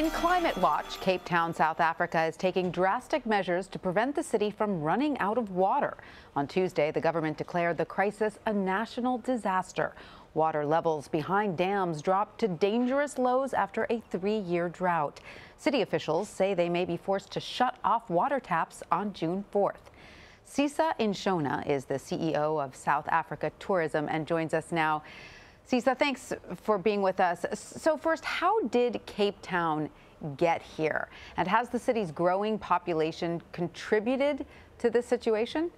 In Climate Watch, Cape Town, South Africa is taking drastic measures to prevent the city from running out of water. On Tuesday, the government declared the crisis a national disaster. Water levels behind dams dropped to dangerous lows after a 3-year drought. City officials say they may be forced to shut off water taps on June 4th. Sisa Ntshona is the CEO of South Africa Tourism and joins us now. Sisa, thanks for being with us. So first, how did Cape Town get here? And has the city's growing population contributed to this situation?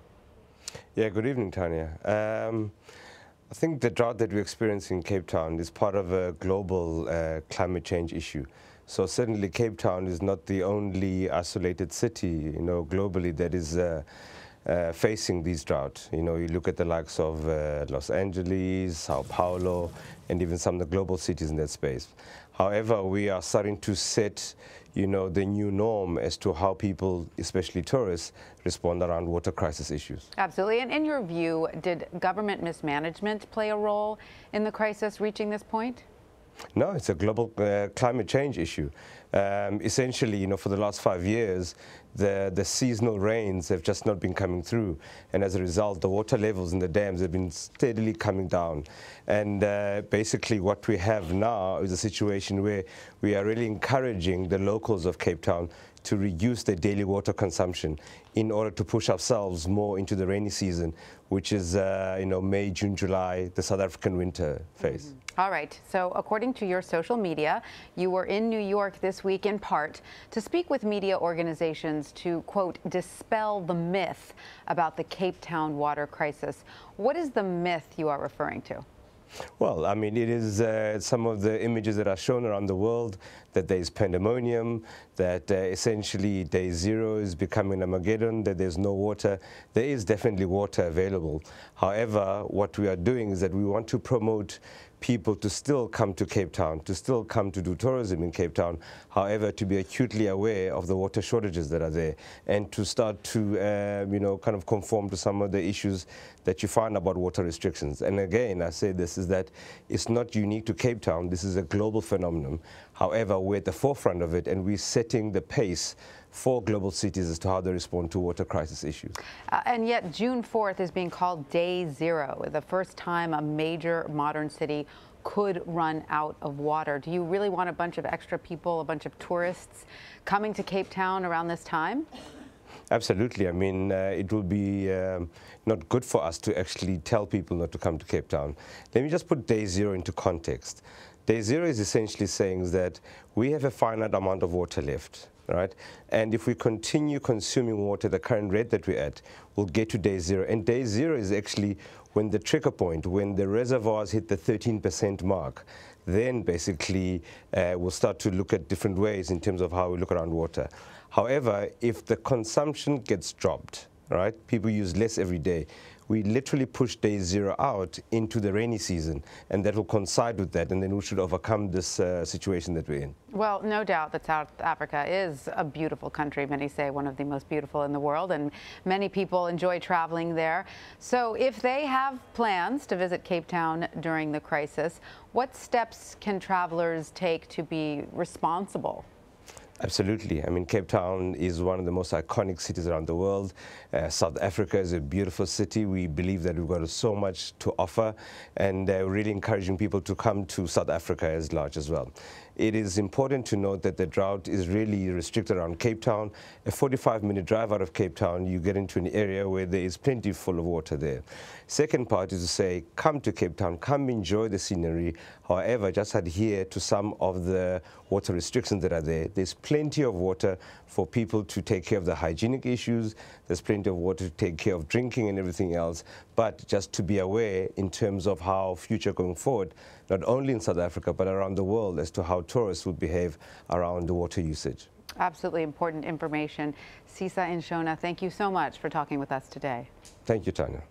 Yeah, good evening, Tanya. I think the drought that we experience in Cape Town is part of a global climate change issue. So certainly Cape Town is not the only isolated city, globally that is facing these droughts. You look at the likes of Los Angeles, Sao Paulo, and even some of the global cities in that space. However, we are starting to set, the new norm as to how people, especially tourists, respond around water crisis issues. Absolutely. And in your view, did government mismanagement play a role in the crisis reaching this point? No, it's a global climate change issue. Essentially, for the last 5 years, the seasonal rains have just not been coming through. And as a result, the water levels in the dams have been steadily coming down. And basically what we have now is a situation where we are really encouraging the locals of Cape Town to reduce their daily water consumption in order to push ourselves more into the rainy season, which is, May, June, July, the South African winter phase. All right. So according to your social media, you were in New York this week in part to speak with media organizations to, quote, dispel the myth about the Cape Town water crisis. What is the myth you are referring to? Well, I mean, it is some of the images that are shown around the world, that there is pandemonium, that essentially day zero is becoming Armageddon, that there's no water. There is definitely water available. However, what we are doing is that we want to promote people to still come to Cape Town, to still come to do tourism in Cape Town, however, to be acutely aware of the water shortages that are there and to start to, kind of conform to some of the issues that you find about water restrictions. And again, I say this is that it's not unique to Cape Town. This is a global phenomenon. However, we're at the forefront of it and we're setting the pace for global cities as to how they respond to water crisis issues. And yet June 4th is being called day zero, the first time a major modern city could run out of water. Do you really want a bunch of extra people, a bunch of tourists coming to Cape Town around this time? Absolutely. I mean, it will be not good for us to actually tell people not to come to Cape Town. Let me just put day zero into context. Day zero is essentially saying that we have a finite amount of water left. Right? And if we continue consuming water at the current rate that we're at, we'll get to day zero. And day zero is actually when the trigger point, when the reservoirs hit the 13% mark, then basically we'll start to look at different ways in terms of how we look around water. However, if the consumption gets dropped, right, people use less every day, we literally push day zero out into the rainy season, and that will coincide with that, and then we should overcome this situation that we're in. Well, no doubt that South Africa is a beautiful country. Many say one of the most beautiful in the world, and many people enjoy traveling there. So if they have plans to visit Cape Town during the crisis, what steps can travelers take to be responsible? Absolutely. I mean, Cape Town is one of the most iconic cities around the world. South Africa is a beautiful city. We believe that we've got so much to offer, and really encouraging people to come to South Africa as large as well. It is important to note that the drought is really restricted around Cape Town. A 45-minute drive out of Cape Town, you get into an area where there is plenty full of water there. Second part is to say, come to Cape Town, come enjoy the scenery. However, just adhere to some of the water restrictions that are there. There's plenty of water for people to take care of the hygienic issues. There's plenty of water to take care of drinking and everything else. But just to be aware in terms of how future going forward, not only in South Africa, but around the world, as to how tourists would behave around the water usage. Absolutely important information. Sisa Ntshona, thank you so much for talking with us today. Thank you, Tanya.